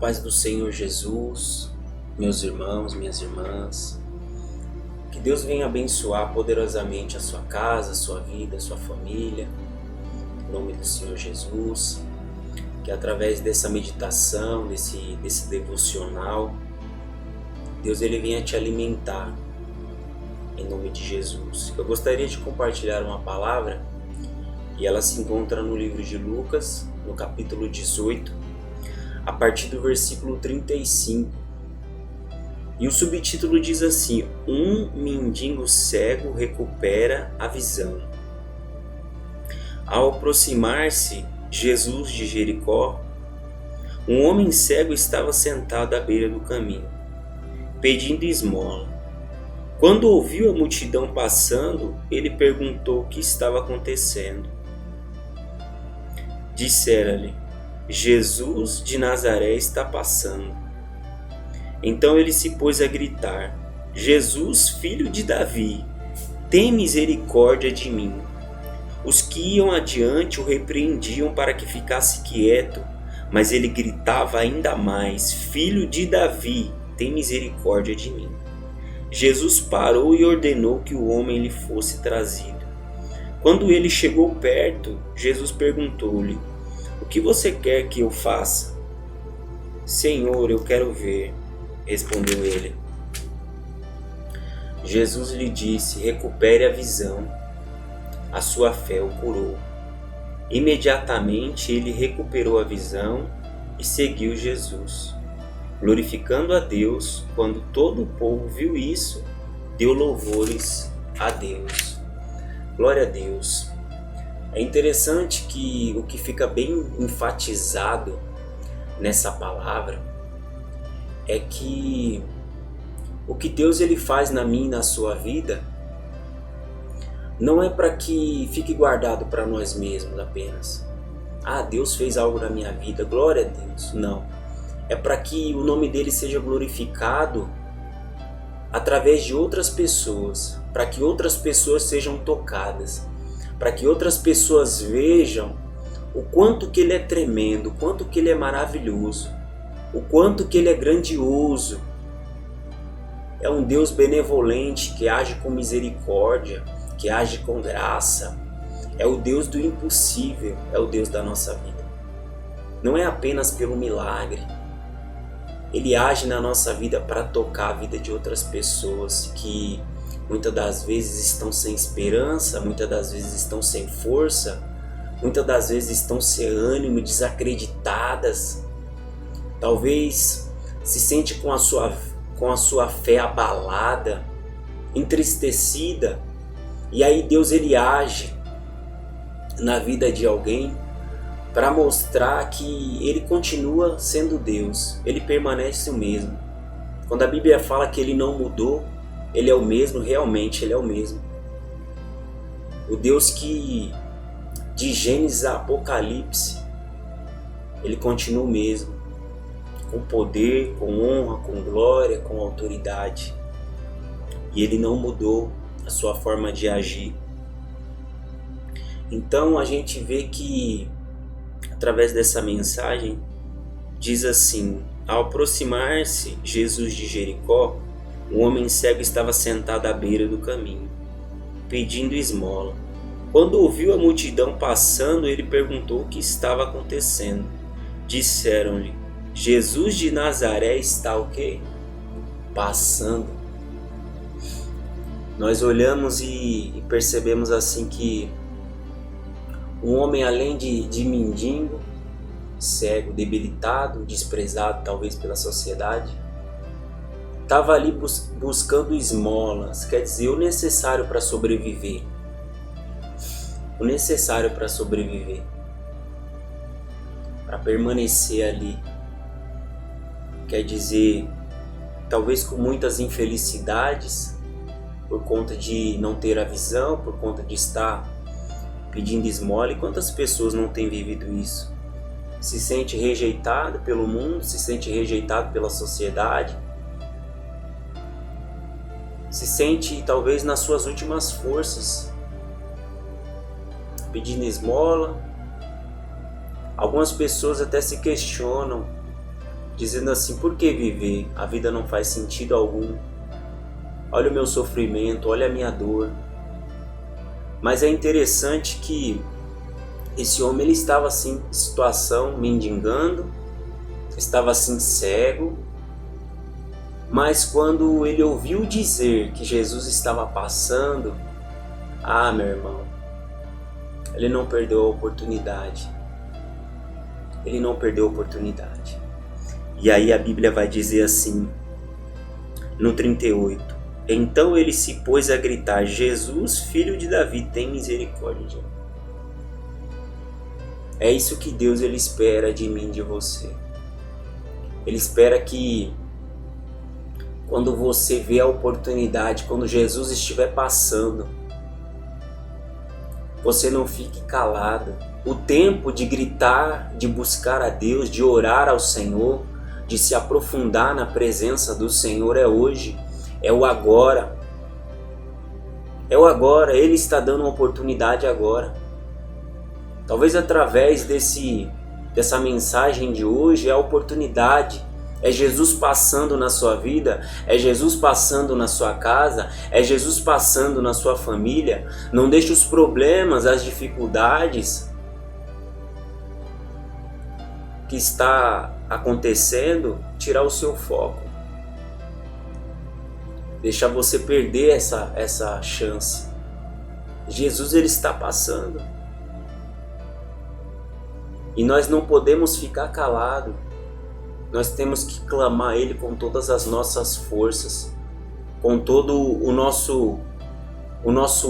paz do Senhor Jesus, meus irmãos, minhas irmãs. Que Deus venha abençoar poderosamente a sua casa, a sua vida, a sua família. Em nome do Senhor Jesus. Que através dessa meditação, desse devocional, Deus ele venha te alimentar. Em nome de Jesus. Eu gostaria de compartilhar uma palavra e ela se encontra no livro de Lucas, no capítulo 18, a partir do versículo 35. E o subtítulo diz assim: um mendigo cego recupera a visão. Ao aproximar-se Jesus de Jericó, um homem cego estava sentado à beira do caminho, pedindo esmola. Quando ouviu a multidão passando, ele perguntou o que estava acontecendo. Disseram-lhe: Jesus de Nazaré está passando. Então ele se pôs a gritar: Jesus, filho de Davi, tem misericórdia de mim. Os que iam adiante o repreendiam para que ficasse quieto, mas ele gritava ainda mais: Filho de Davi, tem misericórdia de mim. Jesus parou e ordenou que o homem lhe fosse trazido. Quando ele chegou perto, Jesus perguntou-lhe: O que você quer que eu faça? Senhor, eu quero ver, respondeu ele. Jesus lhe disse: Recupere a visão. A sua fé o curou. Imediatamente ele recuperou a visão e seguiu Jesus. Glorificando a Deus, quando todo o povo viu isso, deu louvores a Deus. Glória a Deus. É interessante que o que fica bem enfatizado nessa palavra é que o que Deus ele faz na minha e na sua vida não é para que fique guardado para nós mesmos apenas. Ah, Deus fez algo na minha vida, glória a Deus. Não. É para que o nome dele seja glorificado através de outras pessoas, para que outras pessoas sejam tocadas, para que outras pessoas vejam o quanto que ele é tremendo, o quanto que ele é maravilhoso, o quanto que ele é grandioso. É um Deus benevolente que age com misericórdia, que age com graça. É o Deus do impossível, é o Deus da nossa vida. Não é apenas pelo milagre. Ele age na nossa vida para tocar a vida de outras pessoas que muitas das vezes estão sem esperança, muitas das vezes estão sem força, muitas das vezes estão sem ânimo, desacreditadas. Talvez se sente com a sua fé abalada, entristecida. E aí Deus ele age na vida de alguém para mostrar que ele continua sendo Deus, ele permanece o mesmo. Quando a Bíblia fala que ele não mudou, ele é o mesmo, realmente ele é o mesmo. O Deus que de Gênesis a Apocalipse, ele continua o mesmo, com poder, com honra, com glória, com autoridade. E ele não mudou a sua forma de agir. Então a gente vê que através dessa mensagem diz assim: ao aproximar-se Jesus de Jericó, um homem cego estava sentado à beira do caminho, pedindo esmola. Quando ouviu a multidão passando, ele perguntou o que estava acontecendo. Disseram-lhe: Jesus de Nazaré está o quê? Passando. Nós olhamos e percebemos assim que um homem, além de mendigo, cego, debilitado, desprezado talvez pela sociedade, estava ali buscando esmolas, quer dizer, o necessário para sobreviver. O necessário para sobreviver, para permanecer ali. Quer dizer, talvez com muitas infelicidades, por conta de não ter a visão, por conta de estar pedindo esmola. E quantas pessoas não têm vivido isso? Se sente rejeitado pelo mundo, se sente rejeitado pela sociedade, se sente talvez nas suas últimas forças, pedindo esmola. Algumas pessoas até se questionam dizendo assim: por que viver? A vida não faz sentido algum. Olha o meu sofrimento, olha a minha dor. Mas é interessante que esse homem ele estava assim em situação mendigando, estava assim cego, mas quando ele ouviu dizer que Jesus estava passando, meu irmão, ele não perdeu a oportunidade. Ele não perdeu a oportunidade. E aí a Bíblia vai dizer assim, no 38, então ele se pôs a gritar: Jesus, filho de Davi, tem misericórdia de mim. É isso que Deus ele espera de mim, de você. Ele espera que quando você vê a oportunidade, quando Jesus estiver passando, você não fique calado. O tempo de gritar, de buscar a Deus, de orar ao Senhor, de se aprofundar na presença do Senhor é hoje, é o agora. É o agora, Ele está dando uma oportunidade agora. Talvez através dessa mensagem de hoje é a oportunidade. É Jesus passando na sua vida, é Jesus passando na sua casa, é Jesus passando na sua família. Não deixe os problemas, as dificuldades que está acontecendo tirar o seu foco. Deixar você perder essa chance. Jesus ele está passando. E nós não podemos ficar calados. Nós temos que clamar a Ele com todas as nossas forças, com todo o nosso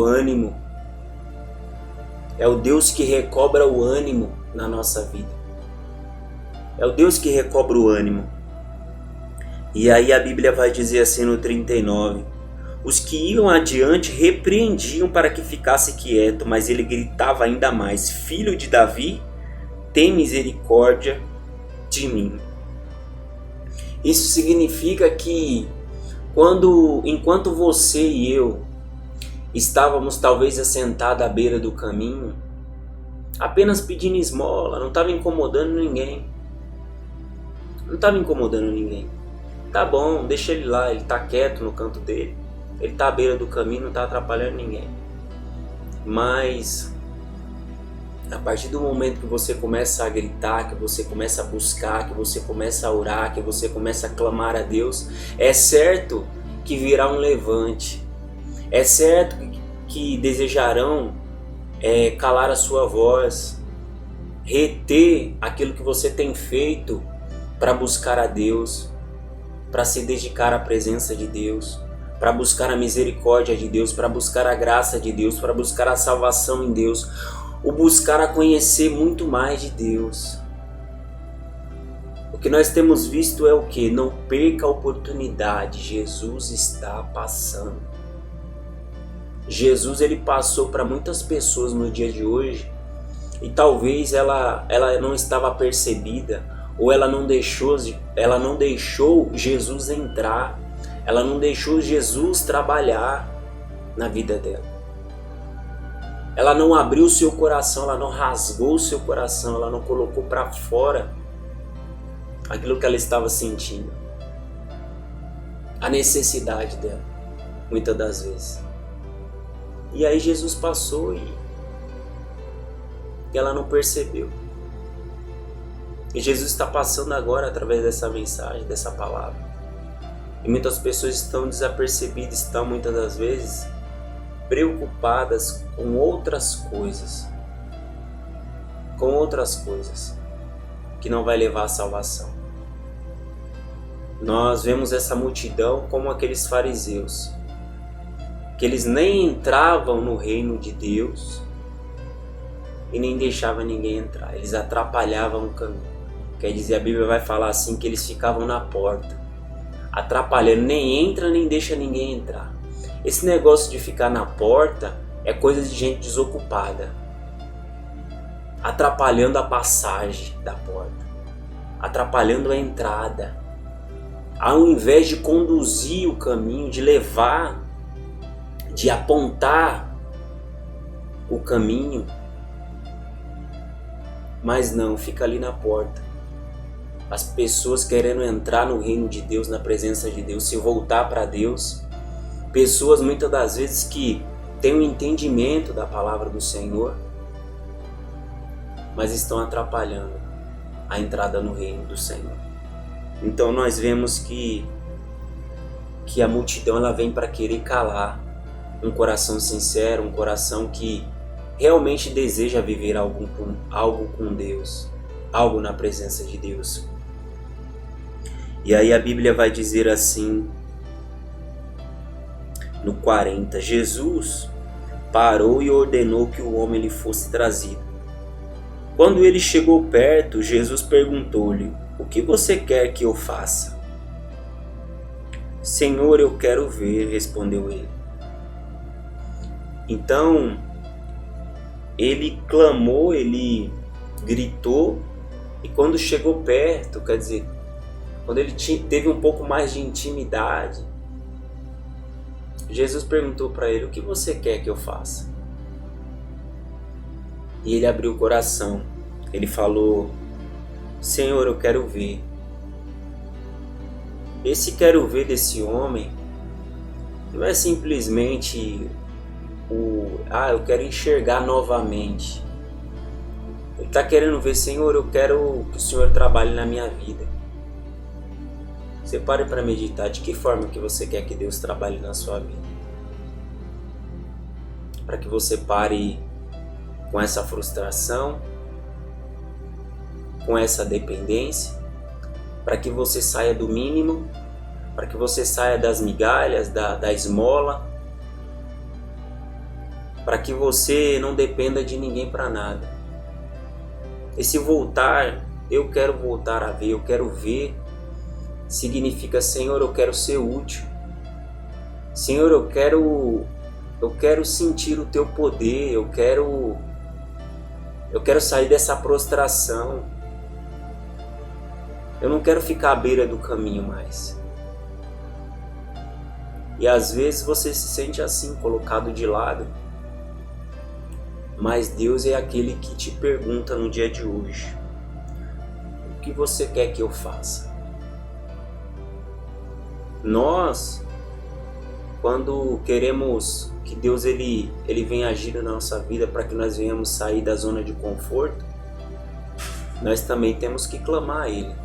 ânimo. É o Deus que recobra o ânimo na nossa vida. É o Deus que recobra o ânimo. E aí a Bíblia vai dizer assim no 39, os que iam adiante repreendiam para que ficasse quieto, mas ele gritava ainda mais: Filho de Davi, tem misericórdia de mim. Isso significa que enquanto você e eu estávamos talvez assentados à beira do caminho, apenas pedindo esmola, não estava incomodando ninguém. Não estava incomodando ninguém. Tá bom, deixa ele lá, ele está quieto no canto dele. Ele está à beira do caminho, não está atrapalhando ninguém. Mas a partir do momento que você começa a gritar, que você começa a buscar, que você começa a orar, que você começa a clamar a Deus, é certo que virá um levante. É certo que desejarão calar a sua voz, reter aquilo que você tem feito para buscar a Deus, para se dedicar à presença de Deus, para buscar a misericórdia de Deus, para buscar a graça de Deus, para buscar a salvação em Deus. O buscar a conhecer muito mais de Deus. O que nós temos visto é o que? Não perca a oportunidade. Jesus está passando. Jesus ele passou para muitas pessoas no dia de hoje e talvez ela não estava percebida ou ela não deixou Jesus entrar. Ela não deixou Jesus trabalhar na vida dela. Ela não abriu o seu coração, ela não rasgou o seu coração, ela não colocou para fora aquilo que ela estava sentindo. A necessidade dela, muitas das vezes. E aí Jesus passou e ela não percebeu. E Jesus está passando agora através dessa mensagem, dessa palavra. E muitas pessoas estão desapercebidas, estão muitas das vezes preocupadas com outras coisas que não vai levar à salvação. Nós vemos essa multidão como aqueles fariseus, que eles nem entravam no reino de Deus e nem deixavam ninguém entrar, eles atrapalhavam o caminho. Quer dizer, a Bíblia vai falar assim que eles ficavam na porta, atrapalhando, nem entra nem deixa ninguém entrar. Esse negócio de ficar na porta é coisa de gente desocupada, atrapalhando a passagem da porta, atrapalhando a entrada. Ao invés de conduzir o caminho, de levar, de apontar o caminho, mas não, fica ali na porta, as pessoas querendo entrar no reino de Deus, na presença de Deus, se voltar para Deus. Pessoas muitas das vezes que têm um entendimento da palavra do Senhor, mas estão atrapalhando a entrada no reino do Senhor. Então nós vemos que a multidão ela vem para querer calar um coração sincero, um coração que realmente deseja viver algo com Deus, algo na presença de Deus. E aí a Bíblia vai dizer assim, no 40, Jesus parou e ordenou que o homem lhe fosse trazido. Quando ele chegou perto, Jesus perguntou-lhe: o que você quer que eu faça? Senhor, eu quero ver, respondeu ele. Então, ele clamou, ele gritou, e quando chegou perto, quer dizer, quando ele teve um pouco mais de intimidade, Jesus perguntou para ele: o que você quer que eu faça? E ele abriu o coração. Ele falou: Senhor, eu quero ver. Esse quero ver desse homem não é simplesmente eu quero enxergar novamente. Ele está querendo ver: Senhor, eu quero que o Senhor trabalhe na minha vida. Você pare para meditar de que forma que você quer que Deus trabalhe na sua vida. Para que você pare com essa frustração, com essa dependência, para que você saia do mínimo, para que você saia das migalhas, da esmola, para que você não dependa de ninguém para nada. Esse voltar, eu quero voltar a ver, eu quero ver, significa: Senhor, eu quero ser útil. Senhor, eu quero sentir o teu poder, eu quero sair dessa prostração. Eu não quero ficar à beira do caminho mais. E às vezes você se sente assim, colocado de lado. Mas Deus é aquele que te pergunta no dia de hoje: o que você quer que eu faça? Nós, quando queremos que Deus ele venha agir na nossa vida para que nós venhamos sair da zona de conforto, nós também temos que clamar a Ele.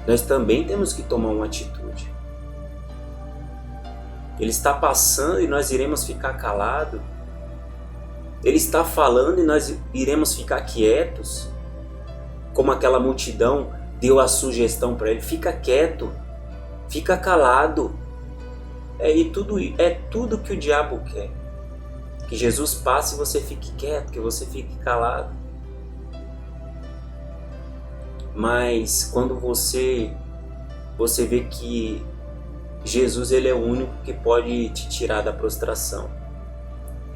Nós também temos que tomar uma atitude. Ele está passando e nós iremos ficar calados? Ele está falando e nós iremos ficar quietos? Como aquela multidão deu a sugestão para ele: fica quieto, fica calado. É tudo que o diabo quer. Que Jesus passe e você fique quieto, que você fique calado. Mas quando você vê que Jesus ele é o único que pode te tirar da prostração,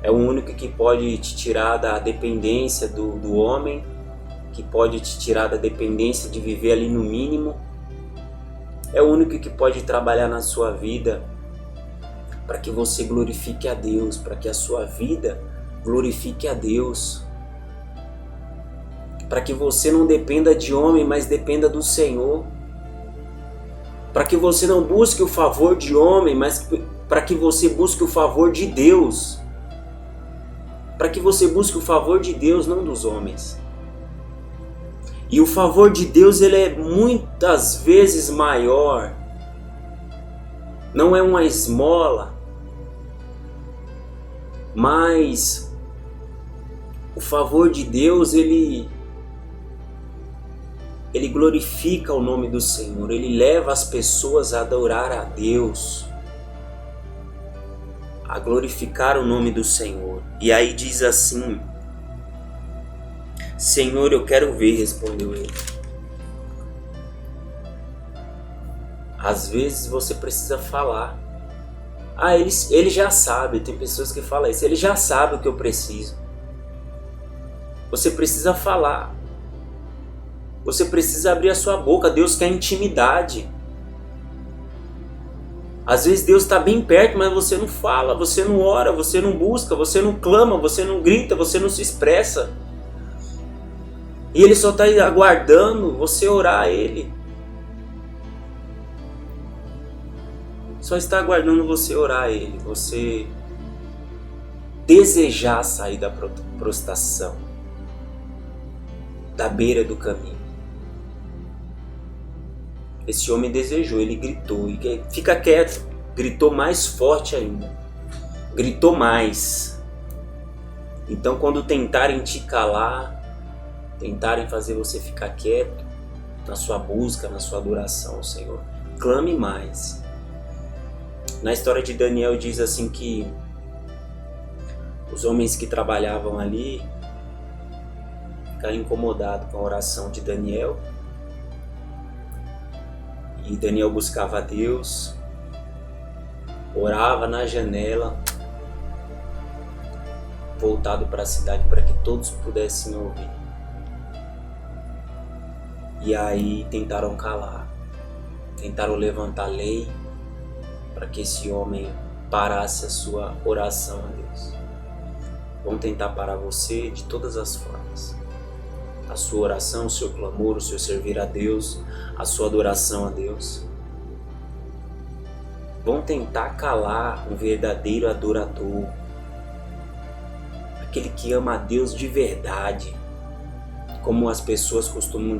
é o único que pode te tirar da dependência do homem, que pode te tirar da dependência de viver ali no mínimo, é o único que pode trabalhar na sua vida para que você glorifique a Deus, para que a sua vida glorifique a Deus, para que você não dependa de homem, mas dependa do Senhor, para que você não busque o favor de homem, mas para que você busque o favor de Deus, para que você busque o favor de Deus, não dos homens. E o favor de Deus ele é muitas vezes maior, não é uma esmola, mas o favor de Deus ele glorifica o nome do Senhor, ele leva as pessoas a adorar a Deus, a glorificar o nome do Senhor. E aí diz assim: Senhor, eu quero ver, respondeu ele. Às vezes você precisa falar. Ele já sabe, tem pessoas que falam isso, ele já sabe o que eu preciso. Você precisa falar. Você precisa abrir a sua boca. Deus quer intimidade. Às vezes Deus está bem perto, mas você não fala, você não ora, você não busca, você não clama, você não grita, você não se expressa. E ele só está aguardando você orar a ele. Só está aguardando você orar a ele. Você desejar sair da prostração, da beira do caminho. Esse homem desejou, ele gritou. E fica quieto. Gritou mais forte ainda. Gritou mais. Então quando tentarem te calar, tentarem fazer você ficar quieto na sua busca, na sua adoração ao Senhor, clame mais. Na história de Daniel diz assim que os homens que trabalhavam ali ficaram incomodados com a oração de Daniel. E Daniel buscava a Deus, orava na janela, voltado para a cidade para que todos pudessem ouvir. E aí tentaram calar, tentaram levantar lei para que esse homem parasse a sua oração a Deus. Vão tentar parar você de todas as formas. A sua oração, o seu clamor, o seu servir a Deus, a sua adoração a Deus. Vão tentar calar um verdadeiro adorador, aquele que ama a Deus de verdade, como as pessoas costumam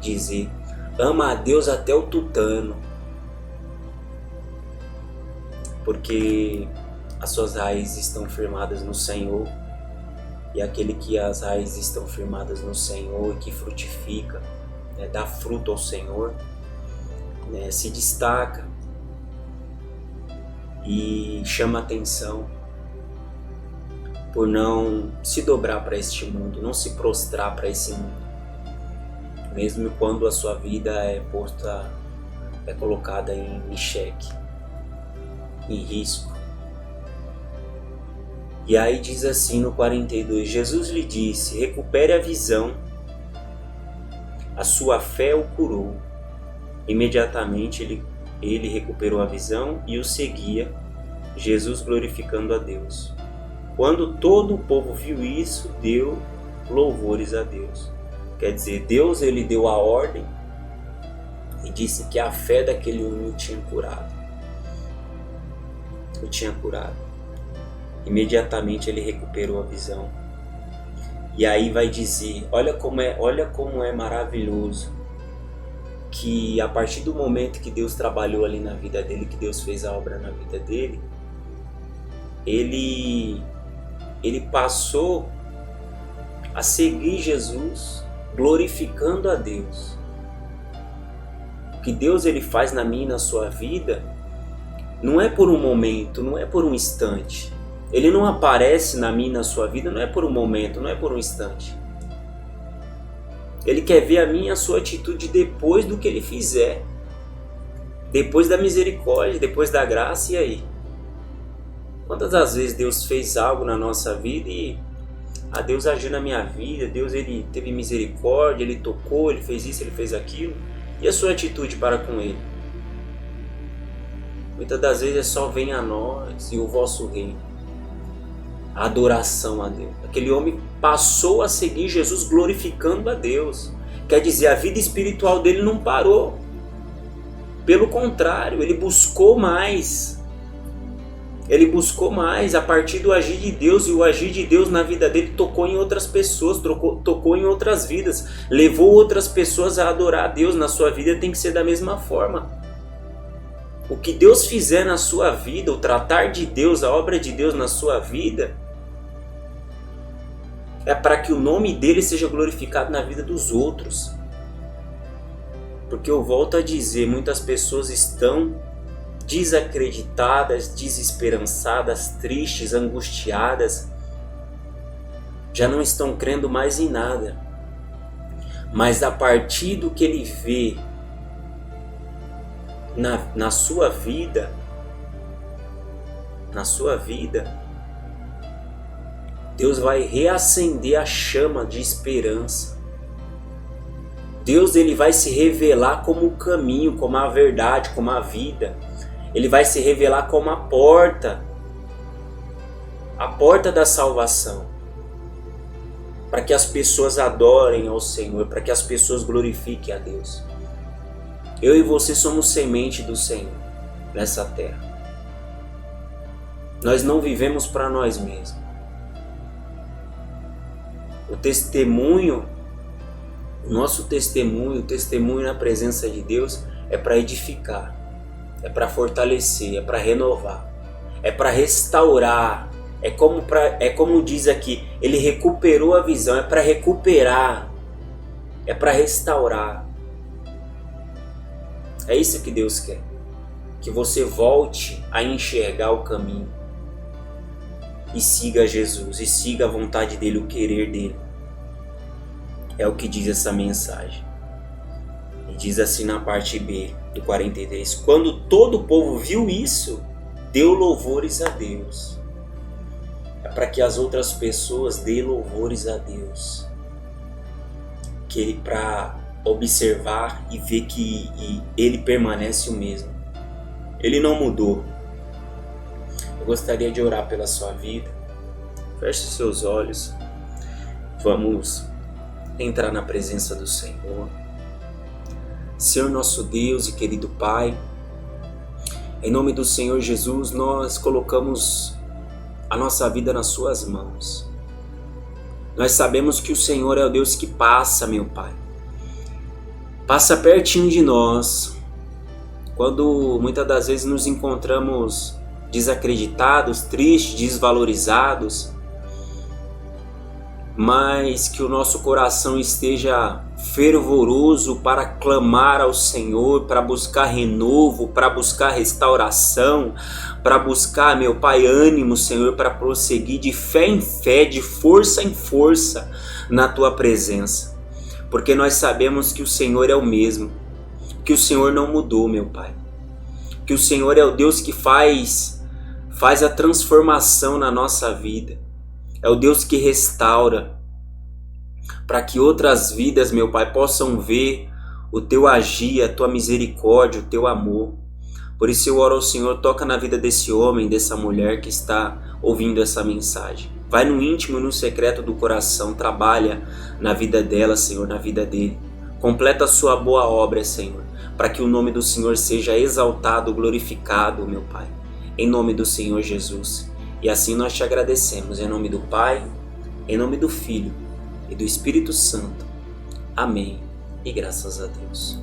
dizer, ama a Deus até o tutano, porque as suas raízes estão firmadas no Senhor, e aquele que as raízes estão firmadas no Senhor e que frutifica, dá fruto ao Senhor, se destaca e chama atenção por não se dobrar para este mundo, não se prostrar para esse mundo, mesmo quando a sua vida é colocada em xeque, em risco. E aí diz assim no 42, Jesus lhe disse, recupere a visão, a sua fé o curou. Imediatamente ele recuperou a visão e o seguia, Jesus glorificando a Deus. Quando todo o povo viu isso, deu louvores a Deus. Quer dizer, Deus ele deu a ordem e disse que a fé daquele homem o tinha curado. O tinha curado. Imediatamente ele recuperou a visão. E aí vai dizer, olha como é maravilhoso que a partir do momento que Deus trabalhou ali na vida dele, que Deus fez a obra na vida dele, ele passou a seguir Jesus, glorificando a Deus. O que Deus ele faz na minha e na sua vida não é por um momento, não é por um instante. Ele não aparece na minha e na sua vida, não é por um momento, não é por um instante. Ele quer ver a minha e a sua atitude depois do que ele fizer. Depois da misericórdia, depois da graça, e aí? Quantas das vezes Deus fez algo na nossa vida e Deus agiu na minha vida, Deus ele teve misericórdia, ele tocou, ele fez isso, ele fez aquilo. E a sua atitude para com ele? Muitas das vezes é só venha a nós e o vosso reino. A adoração a Deus. Aquele homem passou a seguir Jesus glorificando a Deus. Quer dizer, a vida espiritual dele não parou. Pelo contrário, ele buscou mais. Ele buscou mais a partir do agir de Deus, e o agir de Deus na vida dele tocou em outras pessoas, tocou em outras vidas, levou outras pessoas a adorar a Deus. Na sua vida tem que ser da mesma forma. O que Deus fizer na sua vida, o tratar de Deus, a obra de Deus na sua vida, é para que o nome dele seja glorificado na vida dos outros. Porque eu volto a dizer, muitas pessoas estão desacreditadas, desesperançadas, tristes, angustiadas, já não estão crendo mais em nada. Mas a partir do que ele vê na sua vida, Deus vai reacender a chama de esperança. Deus ele vai se revelar como o caminho, como a verdade, como a vida. Ele vai se revelar como a porta da salvação. para que as pessoas adorem ao Senhor, para que as pessoas glorifiquem a Deus. Eu e você somos semente do Senhor nessa terra. Nós não vivemos para nós mesmos. O nosso testemunho, o testemunho na presença de Deus é para edificar, é para fortalecer, é para renovar, é para restaurar. É como diz aqui, ele recuperou a visão, é para recuperar, é para restaurar. É isso que Deus quer, que você volte a enxergar o caminho e siga Jesus, e siga a vontade dele, o querer dele. É o que diz essa mensagem. E diz assim na parte B do 43: quando todo o povo viu isso, deu louvores a Deus. É para que as outras pessoas dêem louvores a Deus. Para observar e ver que ele permanece o mesmo. Ele não mudou. Eu gostaria de orar pela sua vida. Feche seus olhos. Vamos entrar na presença do Senhor. Senhor nosso Deus e querido Pai, em nome do Senhor Jesus, nós colocamos a nossa vida nas suas mãos. Nós sabemos que o Senhor é o Deus que passa, meu Pai. Passa pertinho de nós. Quando muitas das vezes nos encontramos desacreditados, tristes, desvalorizados, mas que o nosso coração esteja fervoroso para clamar ao Senhor, para buscar renovo, para buscar restauração, para buscar, meu Pai, ânimo, Senhor, para prosseguir de fé em fé, de força em força na Tua presença. Porque nós sabemos que o Senhor é o mesmo, que o Senhor não mudou, meu Pai. Que o Senhor é o Deus que faz a transformação na nossa vida. É o Deus que restaura, para que outras vidas, meu Pai, possam ver o Teu agir, a Tua misericórdia, o Teu amor. Por isso eu oro ao Senhor, toca na vida desse homem, dessa mulher que está ouvindo essa mensagem. Vai no íntimo e no secreto do coração, trabalha na vida dela, Senhor, na vida dele. Completa a sua boa obra, Senhor, para que o nome do Senhor seja exaltado, glorificado, meu Pai. Em nome do Senhor Jesus. E assim nós te agradecemos, em nome do Pai, em nome do Filho e do Espírito Santo. Amém. E graças a Deus.